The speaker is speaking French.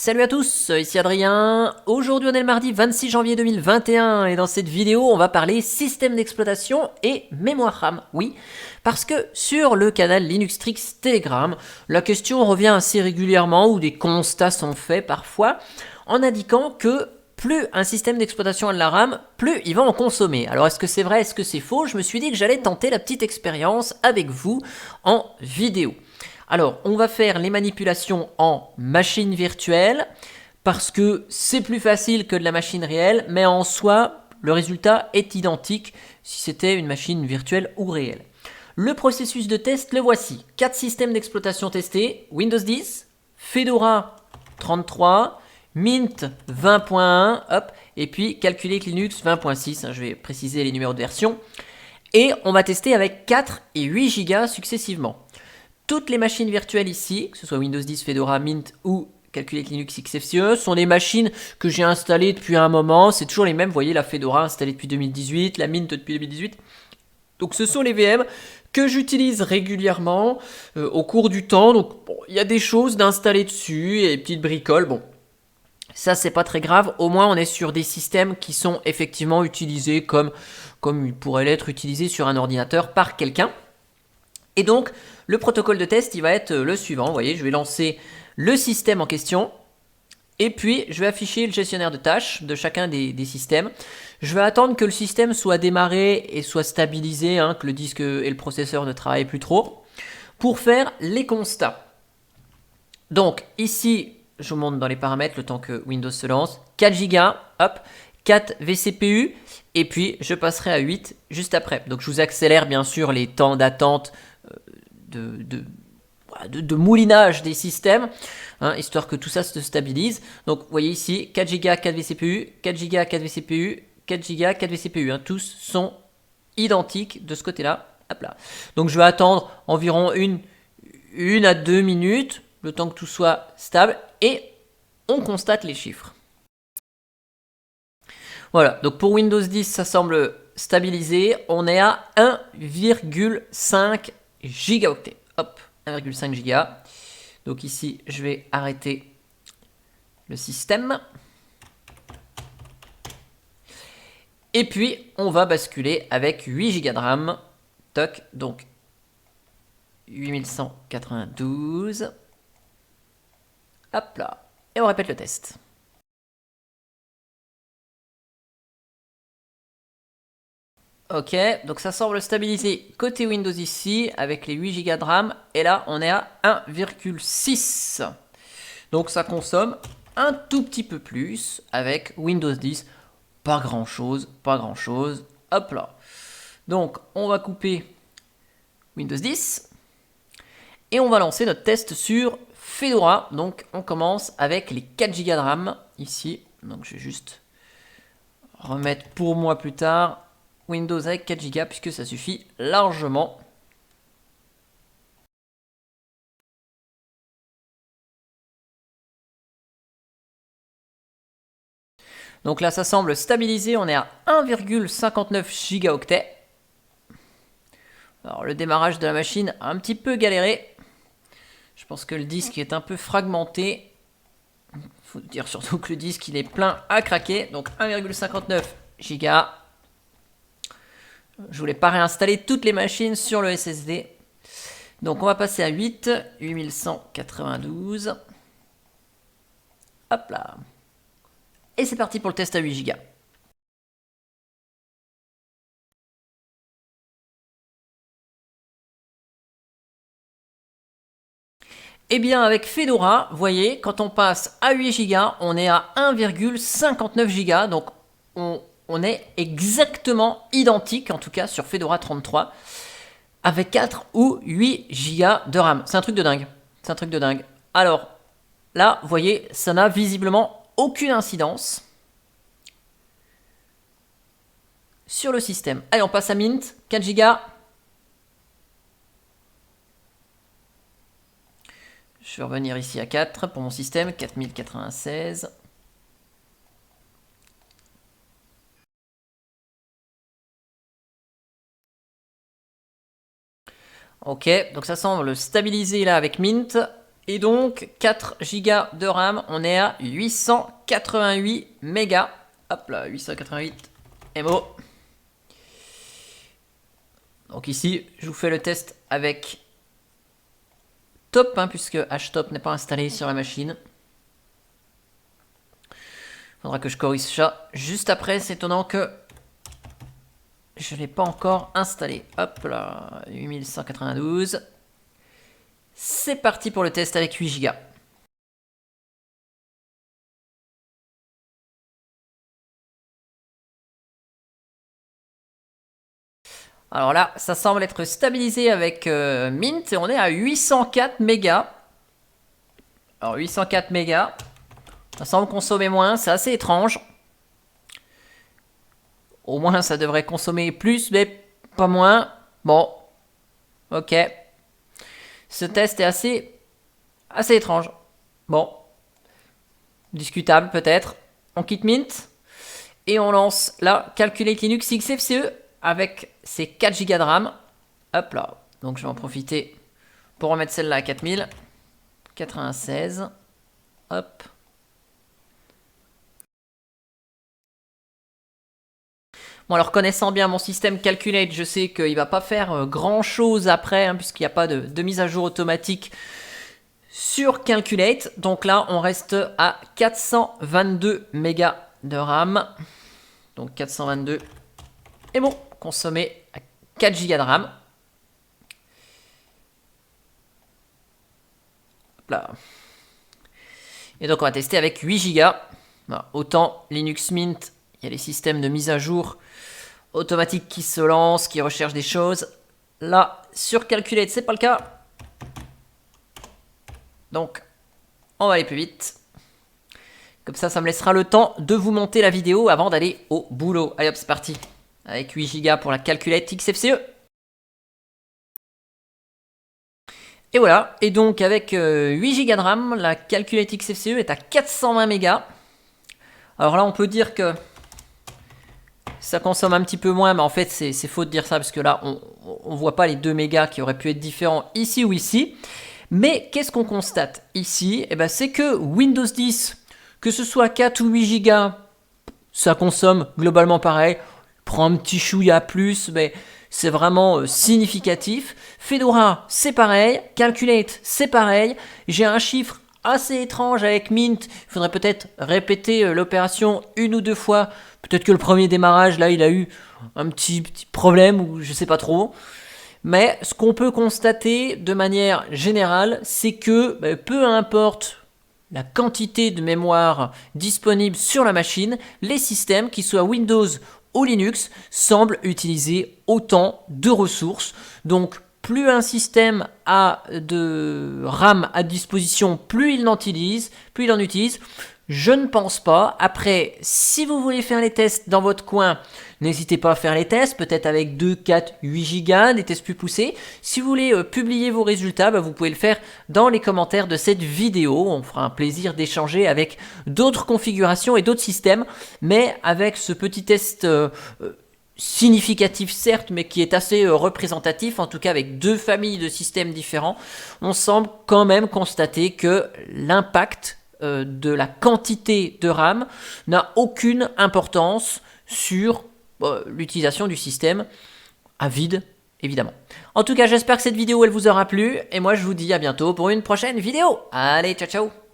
Salut à tous, ici Adrien. Aujourd'hui on est le mardi 26 janvier 2021 et dans cette vidéo on va parler système d'exploitation et mémoire RAM. Oui, parce que sur le canal Linuxtrix Telegram, la question revient assez régulièrement ou des constats sont faits parfois en indiquant que plus un système d'exploitation a de la RAM, plus il va en consommer. Alors est-ce que c'est vrai, est-ce que c'est faux? Je me suis dit que j'allais tenter la petite expérience avec vous en vidéo. Alors, on va faire les manipulations en machine virtuelle parce que c'est plus facile que de la machine réelle, mais en soi, le résultat est identique si c'était une machine virtuelle ou réelle. Le processus de test, le voici. 4 systèmes d'exploitation testés, Windows 10, Fedora 33, Mint 20.1, hop, et puis Calculate Linux 20.6, je vais préciser les numéros de version. Et on va tester avec 4 et 8 Go successivement. Toutes les machines virtuelles ici, que ce soit Windows 10, Fedora, Mint ou Calculate Linux XFCE, sont des machines que j'ai installées depuis un moment. C'est toujours les mêmes, vous voyez la Fedora installée depuis 2018, la Mint depuis 2018. Donc ce sont les VM que j'utilise régulièrement au cours du temps. Donc bon, il y a des choses d'installer dessus et des petites bricoles. Bon, ça c'est pas très grave. Au moins on est sur des systèmes qui sont effectivement utilisés comme ils pourraient l'être utilisés sur un ordinateur par quelqu'un. Et donc, le protocole de test, il va être le suivant. Vous voyez, je vais lancer le système en question. Et puis, je vais afficher le gestionnaire de tâches de chacun des systèmes. Je vais attendre que le système soit démarré et soit stabilisé, que le disque et le processeur ne travaillent plus trop, pour faire les constats. Donc, ici, je vous montre dans les paramètres le temps que Windows se lance. 4 Go, hop, 4 vCPU, et puis je passerai à 8 juste après. Donc, je vous accélère bien sûr les temps d'attente de moulinage des systèmes, histoire que tout ça se stabilise. Donc vous voyez ici, 4 Go, 4 vCPU, 4 Go, 4 vCPU, 4 Go, 4 vCPU. Tous sont identiques de ce côté-là. Hop là. Donc je vais attendre environ une à 2 minutes, le temps que tout soit stable, et on constate les chiffres. Voilà, donc pour Windows 10, ça semble stabilisé. On est à 1,5 gigaoctets. Hop, 1,5 giga. Donc ici, je vais arrêter le système. Et puis, on va basculer avec 8 Go de RAM. Toc, donc 8192. Hop là. Et on répète le test. Ok, donc ça semble stabiliser côté Windows ici avec les 8 Go de RAM. Et là, on est à 1,6. Donc ça consomme un tout petit peu plus avec Windows 10. Pas grand chose, pas grand chose. Hop là. Donc on va couper Windows 10. Et on va lancer notre test sur Fedora. Donc on commence avec les 4 Go de RAM ici. Donc je vais juste remettre pour moi plus tard Windows avec 4 Go puisque ça suffit largement. Donc là ça semble stabiliser, on est à 1,59 gigaoctets. Alors le démarrage de la machine a un petit peu galéré. Je pense que le disque est un peu fragmenté. Il faut dire surtout que le disque il est plein à craquer. Donc 1,59 Go. Je voulais pas réinstaller toutes les machines sur le SSD. Donc on va passer à 8, 8192. Hop là. Et c'est parti pour le test à 8 Go. Eh bien avec Fedora, vous voyez, quand on passe à 8 Go, on est à 1,59 Go. Donc on est exactement identique, en tout cas sur Fedora 33, avec 4 ou 8 Go de RAM. C'est un truc de dingue. C'est un truc de dingue. Alors là, vous voyez, ça n'a visiblement aucune incidence sur le système. Allez, on passe à Mint, 4 Go. Je vais revenir ici à 4 pour mon système, 4096. Ok, donc ça semble stabiliser là avec Mint. Et donc 4 Go de RAM, on est à 888 mégas. Hop là, 888 MO. Donc ici, je vous fais le test avec Top, hein, puisque HTOP n'est pas installé sur la machine. Faudra que je corrige ça juste après, c'est étonnant que je ne l'ai pas encore installé. Hop là, 8192. C'est parti pour le test avec 8 Go. Alors là, ça semble être stabilisé avec Mint et on est à 804 mégas. Alors 804 mégas, ça semble consommer moins, c'est assez étrange. Au moins ça devrait consommer plus, mais pas moins. Bon, ok. Ce test est assez étrange. Bon, discutable peut-être. On quitte Mint et on lance la Calculate Linux XFCE avec ses 4 Go de RAM. Hop là. Donc je vais en profiter pour remettre celle-là à 4096. Hop. Bon, alors connaissant bien mon système Calculate, je sais qu'il ne va pas faire grand chose après, hein, puisqu'il n'y a pas de mise à jour automatique sur Calculate. Donc là, on reste à 422 mégas de RAM. Donc 422. Et bon, consommé à 4 Go de RAM. Hop là. Et donc on va tester avec 8 Go. Voilà, autant Linux Mint, il y a les systèmes de mise à jour automatique qui se lancent, qui recherchent des choses. Là, sur Calculate, c'est pas le cas. Donc, on va aller plus vite. Comme ça me laissera le temps de vous monter la vidéo avant d'aller au boulot. Allez hop, c'est parti. Avec 8 Go pour la Calculate XFCE. Et voilà. Et donc, avec 8 Go de RAM, la Calculate XFCE est à 420 mégas. Alors là, on peut dire que ça consomme un petit peu moins, mais en fait, c'est faux de dire ça, parce que là, on ne voit pas les 2 mégas qui auraient pu être différents ici ou ici. Mais qu'est-ce qu'on constate ici? Eh ben, c'est que Windows 10, que ce soit 4 ou 8 Go, ça consomme globalement pareil. Prend un petit chouïa plus, mais c'est vraiment significatif. Fedora, c'est pareil. Calculate, c'est pareil. J'ai un chiffre assez étrange avec Mint. Il faudrait peut-être répéter l'opération une ou deux fois. Peut-être que le premier démarrage, là, il a eu un petit problème, ou je sais pas trop. Mais ce qu'on peut constater de manière générale, c'est que peu importe la quantité de mémoire disponible sur la machine, les systèmes, qu'ils soient Windows ou Linux, semblent utiliser autant de ressources. Donc, plus un système a de RAM à disposition, plus il en utilise. Je ne pense pas. Après, si vous voulez faire les tests dans votre coin, n'hésitez pas à faire les tests, peut-être avec 2, 4, 8 Go, des tests plus poussés. Si vous voulez publier vos résultats, vous pouvez le faire dans les commentaires de cette vidéo. On fera un plaisir d'échanger avec d'autres configurations et d'autres systèmes, mais avec ce petit test significatif certes, mais qui est assez représentatif, en tout cas avec 2 familles de systèmes différents, on semble quand même constater que l'impact de la quantité de RAM n'a aucune importance sur l'utilisation du système à vide, évidemment. En tout cas, j'espère que cette vidéo elle vous aura plu, et moi je vous dis à bientôt pour une prochaine vidéo. Allez, ciao ciao.